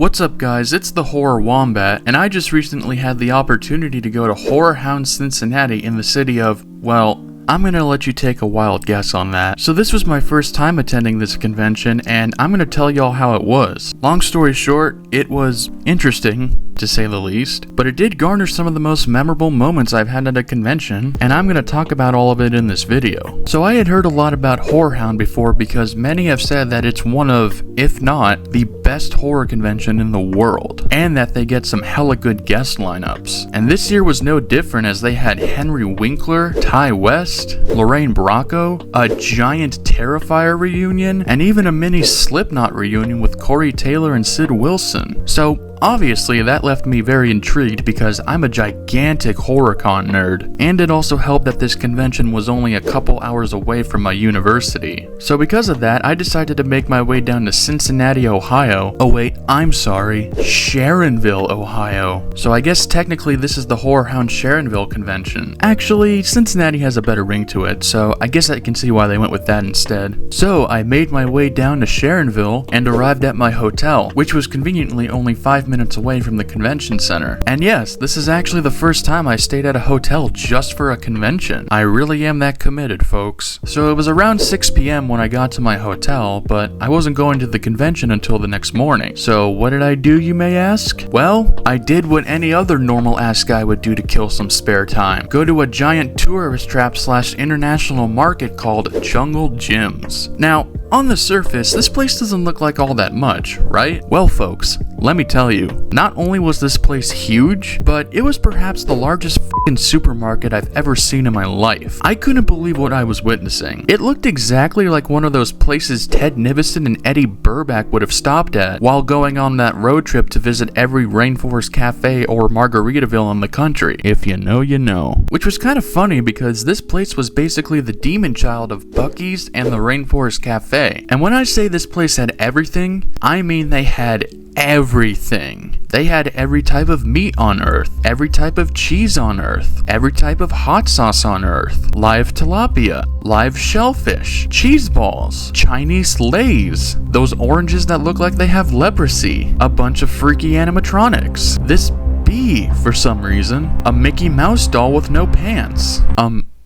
What's up guys, it's the Horror Wombat, and I just recently had the opportunity to go to Horrorhound Cincinnati in the city of, well, I'm gonna let you take a wild guess on that. So this was my first time attending this convention, and I'm gonna tell y'all how it was. Long story short, it was interesting, to say the least, but it did garner some of the most memorable moments I've had at a convention, and I'm gonna talk about all of it in this video. So I had heard a lot about Horrorhound before because many have said that it's one of, if not, the best horror convention in the world, and that they get some hella good guest lineups. And this year was no different, as they had Henry Winkler, Ty West, Lorraine Bracco, a giant Terrifier reunion, and even a mini Slipknot reunion with Corey Taylor and Sid Wilson. So obviously, that left me very intrigued because I'm a gigantic HorrorCon nerd, and it also helped that this convention was only a couple hours away from my university. So because of that, I decided to make my way down to Cincinnati, Ohio. Oh wait, I'm sorry, Sharonville, Ohio. So I guess technically this is the Horrorhound Sharonville convention. Actually, Cincinnati has a better ring to it, so I guess I can see why they went with that instead. So I made my way down to Sharonville and arrived at my hotel, which was conveniently only 5 minutes away from the convention center. And yes, this is actually the first time I stayed at a hotel just for a convention. I really am that committed, folks. So it was around 6 p.m. when I got to my hotel, but I wasn't going to the convention until the next morning. So what did I do, you may ask? Well, I did what any other normal ass guy would do to kill some spare time. Go to a giant tourist trap / international market called Jungle Gyms. Now, on the surface, this place doesn't look like all that much, right? Well folks, let me tell you, not only was this place huge, but it was perhaps the largest f***ing supermarket I've ever seen in my life. I couldn't believe what I was witnessing. It looked exactly like one of those places Ted Nivison and Eddie Burback would have stopped at while going on that road trip to visit every Rainforest Cafe or Margaritaville in the country. If you know, you know. Which was kind of funny because this place was basically the demon child of Buc-ee's and the Rainforest Cafe. And when I say this place had everything, I mean they had everything. They had every type of meat on earth, every type of cheese on earth, every type of hot sauce on earth, live tilapia, live shellfish, cheese balls, Chinese Lays, those oranges that look like they have leprosy, a bunch of freaky animatronics, this bee for some reason, a Mickey Mouse doll with no pants,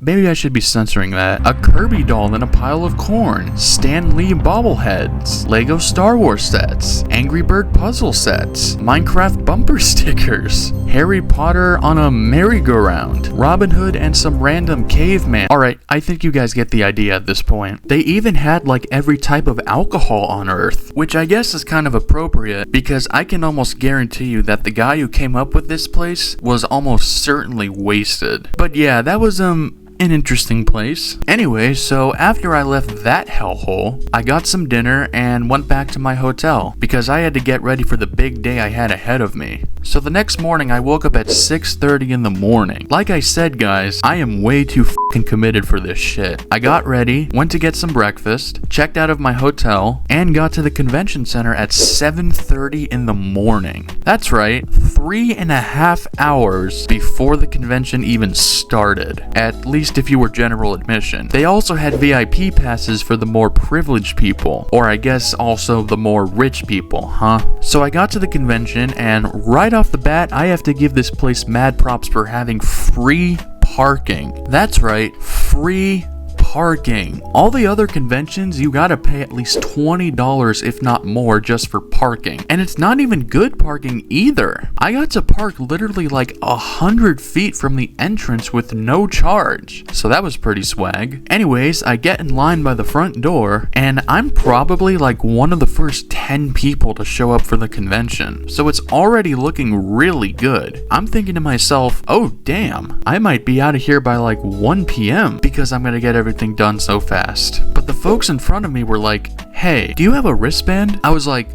maybe I should be censoring that. A Kirby doll in a pile of corn. Stan Lee bobbleheads. Lego Star Wars sets. Angry Bird puzzle sets. Minecraft bumper stickers. Harry Potter on a merry-go-round. Robin Hood and some random caveman. Alright, I think you guys get the idea at this point. They even had like every type of alcohol on Earth, which I guess is kind of appropriate because I can almost guarantee you that the guy who came up with this place was almost certainly wasted. But yeah, that was an interesting place. Anyway, so after I left that hellhole, I got some dinner and went back to my hotel because I had to get ready for the big day I had ahead of me. So the next morning I woke up at 6:30 in the morning. Like I said guys, I am way too f***ing committed for this shit. I got ready, went to get some breakfast, checked out of my hotel, and got to the convention center at 7:30 in the morning. That's right, 3.5 hours before the convention even started. At least if you were general admission. They also had VIP passes for the more privileged people, or I guess also the more rich people, huh? So I got to the convention, and right off the bat, I have to give this place mad props for having free parking. That's right, free parking. All the other conventions, you gotta pay at least $20 if not more just for parking. And it's not even good parking either. I got to park literally like 100 feet from the entrance with no charge. So that was pretty swag. Anyways, I get in line by the front door, and I'm probably like one of the first 10 people to show up for the convention. So it's already looking really good. I'm thinking to myself, oh damn, I might be out of here by like 1 p.m. because I'm gonna get everything done so fast. But the folks in front of me were like, hey, do you have a wristband? I was like,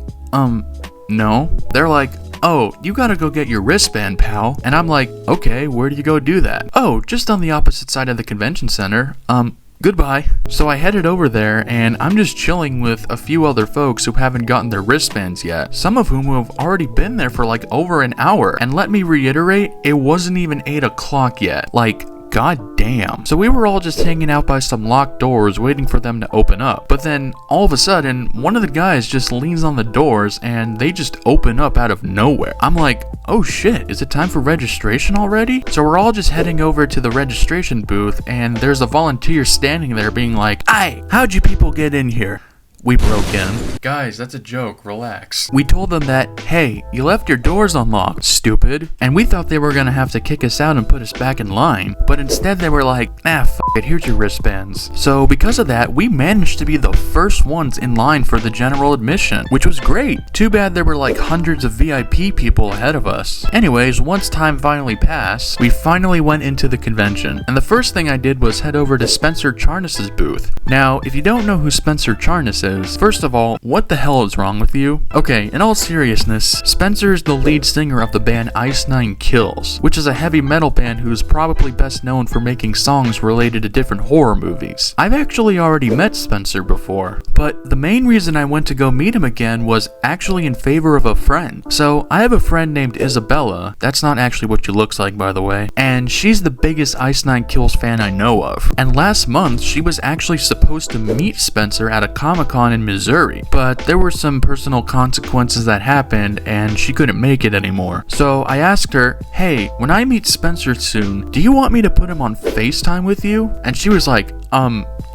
no. They're like, oh, you gotta go get your wristband, pal. And I'm like, okay, where do you go do that? Oh, just on the opposite side of the convention center. Goodbye. So I headed over there, and I'm just chilling with a few other folks who haven't gotten their wristbands yet, some of whom have already been there for like over an hour. And let me reiterate, it wasn't even 8 o'clock yet. Like, god damn. So we were all just hanging out by some locked doors waiting for them to open up. But then all of a sudden, one of the guys just leans on the doors and they just open up out of nowhere. I'm like, oh shit, is it time for registration already? So we're all just heading over to the registration booth and there's a volunteer standing there being like, "Aye, how'd you people get in here?" We broke in. Guys, that's a joke, relax. We told them that, hey, you left your doors unlocked, stupid. And we thought they were gonna have to kick us out and put us back in line. But instead they were like, nah, f it, here's your wristbands. So because of that, we managed to be the first ones in line for the general admission, which was great. Too bad there were like hundreds of VIP people ahead of us. Anyways, once time finally passed, we finally went into the convention. And the first thing I did was head over to Spencer Charnas' booth. Now, if you don't know who Spencer Charnas is, first of all, what the hell is wrong with you? Okay, in all seriousness, Spencer is the lead singer of the band Ice Nine Kills, which is a heavy metal band who is probably best known for making songs related to different horror movies. I've actually already met Spencer before, but the main reason I went to go meet him again was actually in favor of a friend. So I have a friend named Isabella, that's not actually what she looks like by the way, and she's the biggest Ice Nine Kills fan I know of. And last month, she was actually supposed to meet Spencer at a Comic-Con in Missouri, but there were some personal consequences that happened and she couldn't make it anymore. So I asked her, hey, when I meet Spencer soon, do you want me to put him on FaceTime with you? And she was like,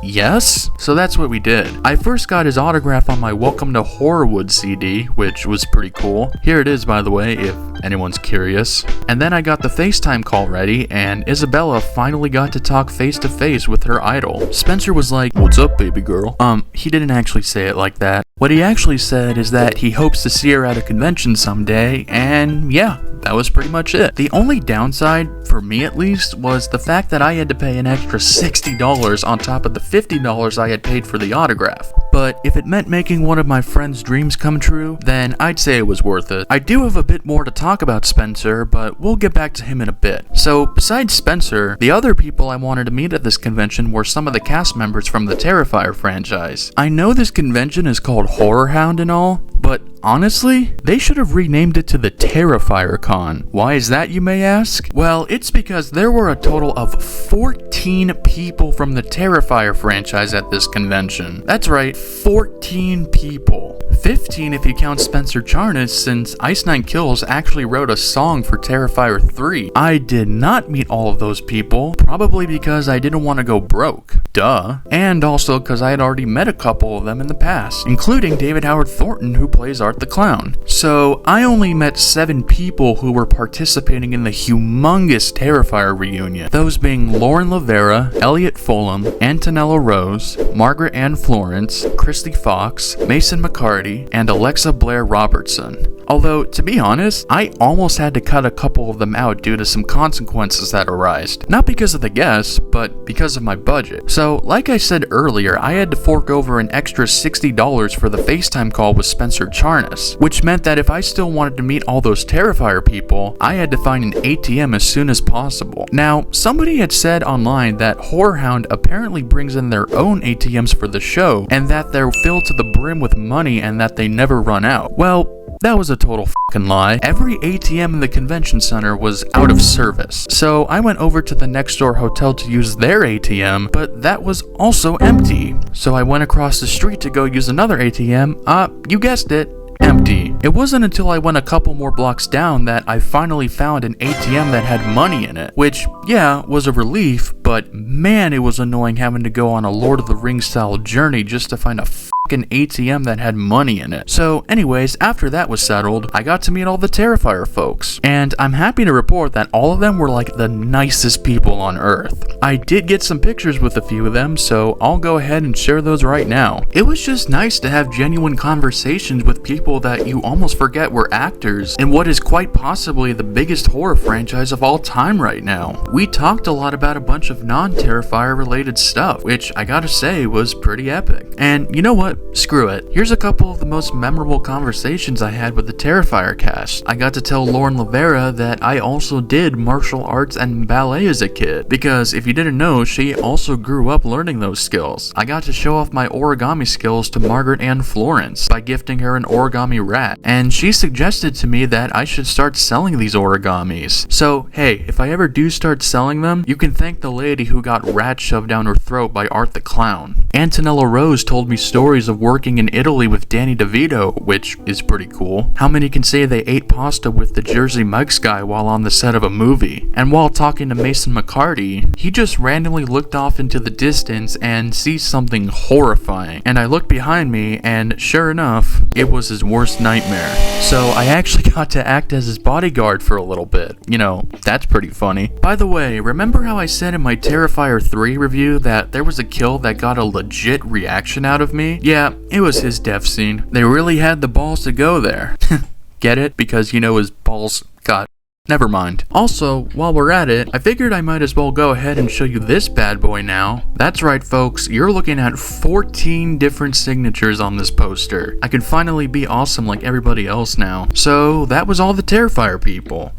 yes? So that's what we did. I first got his autograph on my Welcome to Horrorwood CD, which was pretty cool. Here it is, by the way, if anyone's curious. And then I got the FaceTime call ready, and Isabella finally got to talk face to face with her idol. Spencer was like, what's up, baby girl? He didn't actually say it like that. What he actually said is that he hopes to see her at a convention someday, and yeah, that was pretty much it. The only downside, for me at least, was the fact that I had to pay an extra $60 on top of the $50 I had paid for the autograph. But if it meant making one of my friend's dreams come true, then I'd say it was worth it. I do have a bit more to talk about Spencer, but we'll get back to him in a bit. So, besides Spencer, the other people I wanted to meet at this convention were some of the cast members from the Terrifier franchise. I know this convention is called Horrorhound and all, but honestly, they should have renamed it to the Terrifier Con. Why is that, you may ask? Well, it's because there were a total of 14 people from the Terrifier franchise at this convention. That's right, 14 people. 15 if you count Spencer Charnas, since Ice Nine Kills actually wrote a song for Terrifier 3. I did not meet all of those people, probably because I didn't want to go broke. Duh. And also because I had already met a couple of them in the past, including David Howard Thornton, who plays Art the Clown. So I only met 7 people who were participating in the humongous Terrifier reunion, those being Lauren Lavera, Elliot Fulham, Antonella Rose, Margaret-Anne Florence, Christy Fox, Mason McCarty, and Alexa Blair Robertson. Although, to be honest, I almost had to cut a couple of them out due to some consequences that arose. Not because of the guests, but because of my budget. So, like I said earlier, I had to fork over an extra $60 for the FaceTime call with Spencer Charnas, which meant that if I still wanted to meet all those Terrifier people, I had to find an ATM as soon as possible. Now, somebody had said online that Horrorhound apparently brings in their own ATMs for the show, and that they're filled to the brim with money and that they never run out. Well, that was a total fucking lie. Every ATM in the convention center was out of service. So I went over to the next door hotel to use their ATM, but that was also empty. So I went across the street to go use another ATM. You guessed it. Empty. It wasn't until I went a couple more blocks down that I finally found an ATM that had money in it, which, yeah, was a relief, but man, it was annoying having to go on a Lord of the Rings style journey just to find a fucking ATM that had money in it. So anyways, after that was settled, I got to meet all the Terrifier folks, and I'm happy to report that all of them were like the nicest people on earth. I did get some pictures with a few of them, so I'll go ahead and share those right now. It was just nice to have genuine conversations with people that you almost forget were actors in what is quite possibly the biggest horror franchise of all time right now. We talked a lot about a bunch of non-Terrifier related stuff, which I gotta say was pretty epic. And you know what? but screw it. Here's a couple of the most memorable conversations I had with the Terrifier cast. I got to tell Lauren Lavera that I also did martial arts and ballet as a kid, because if you didn't know, she also grew up learning those skills. I got to show off my origami skills to Margaret-Anne Florence by gifting her an origami rat, and she suggested to me that I should start selling these origamis. So hey, if I ever do start selling them, you can thank the lady who got rats shoved down her throat by Art the Clown. Antonella Rose told me stories of working in Italy with Danny DeVito, which is pretty cool. How many can say they ate pasta with the Jersey Mike's guy while on the set of a movie? And while talking to Mason McCarty, he just randomly looked off into the distance and sees something horrifying. And I looked behind me, and sure enough, it was his worst nightmare. So I actually got to act as his bodyguard for a little bit. You know, that's pretty funny. By the way, remember how I said in my Terrifier 3 review that there was a kill that got a legit reaction out of me? Yeah, it was his death scene. They really had the balls to go there. Get it? Because you know his balls got... Never mind. Also, while we're at it, I figured I might as well go ahead and show you this bad boy now. That's right folks, you're looking at 14 different signatures on this poster. I can finally be awesome like everybody else now. So that was all the Terrifier people.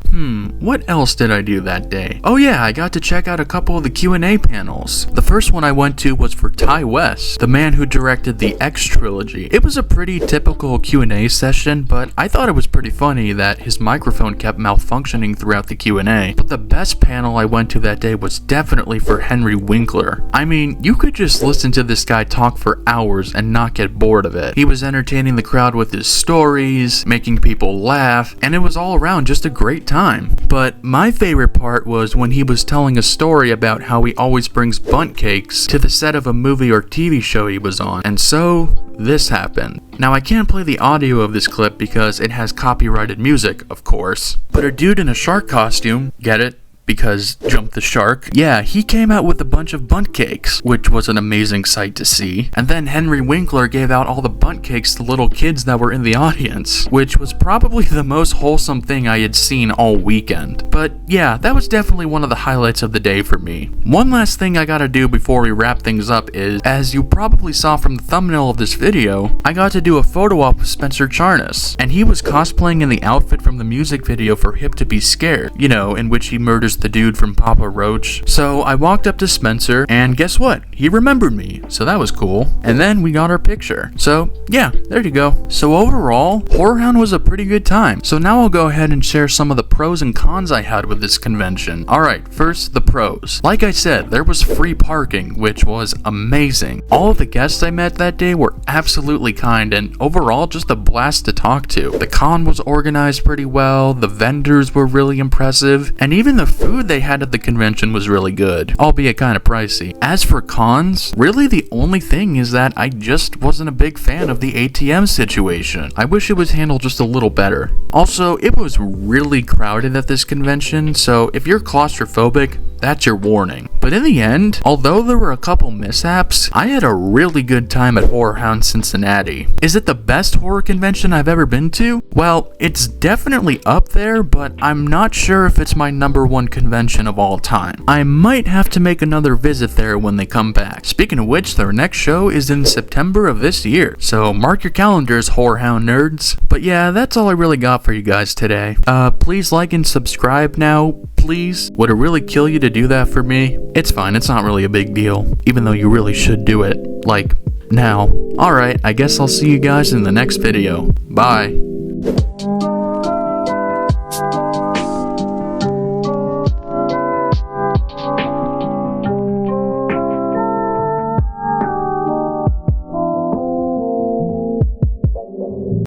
What else did I do that day? Oh yeah, I got to check out a couple of the Q&A panels. The first one I went to was for Ty West, the man who directed the X trilogy. It was a pretty typical Q&A session, but I thought it was pretty funny that his microphone kept malfunctioning throughout the Q&A. But the best panel I went to that day was definitely for Henry Winkler. I mean, you could just listen to this guy talk for hours and not get bored of it. He was entertaining the crowd with his stories, making people laugh, and it was all around just a great time. But my favorite part was when he was telling a story about how he always brings bundt cakes to the set of a movie or TV show he was on. And so, this happened. Now I can't play the audio of this clip because it has copyrighted music, of course. But a dude in a shark costume, get it? Because Jump the Shark. Yeah, he came out with a bunch of bundt cakes, which was an amazing sight to see. And then Henry Winkler gave out all the bundt cakes to little kids that were in the audience, which was probably the most wholesome thing I had seen all weekend. But yeah, that was definitely one of the highlights of the day for me. One last thing I gotta do before we wrap things up is, as you probably saw from the thumbnail of this video, I got to do a photo op with Spencer Charnas, and he was cosplaying in the outfit from the music video for Hip to Be Scared, you know, in which he murders the dude from Papa Roach. So I walked up to Spencer, and guess what? He remembered me, so that was cool. And then we got our picture. So yeah, there you go. So overall, Horrorhound was a pretty good time. So now I'll go ahead and share some of the pros and cons I had with this convention. Alright, first the pros. Like I said, there was free parking, which was amazing. All of the guests I met that day were absolutely kind, and overall just a blast to talk to. The con was organized pretty well, the vendors were really impressive, and even the food they had at the convention was really good, albeit kind of pricey. As for cons, really the only thing is that I just wasn't a big fan of the ATM situation. I wish it was handled just a little better. Also, it was really crowded at this convention, so if you're claustrophobic, that's your warning. But in the end, although there were a couple mishaps, I had a really good time at Horrorhound Cincinnati. Is it the best horror convention I've ever been to? Well, it's definitely up there, but I'm not sure if it's my #1 convention of all time. I might have to make another visit there when they come back. Speaking of which, their next show is in September of this year, so mark your calendars, Horrorhound nerds. But yeah, that's all I really got for you guys today. Please like and subscribe now, please. Would it really kill you to do that for me? It's fine, it's not really a big deal, even though you really should do it, like, now. Alright, I guess I'll see you guys in the next video. Bye.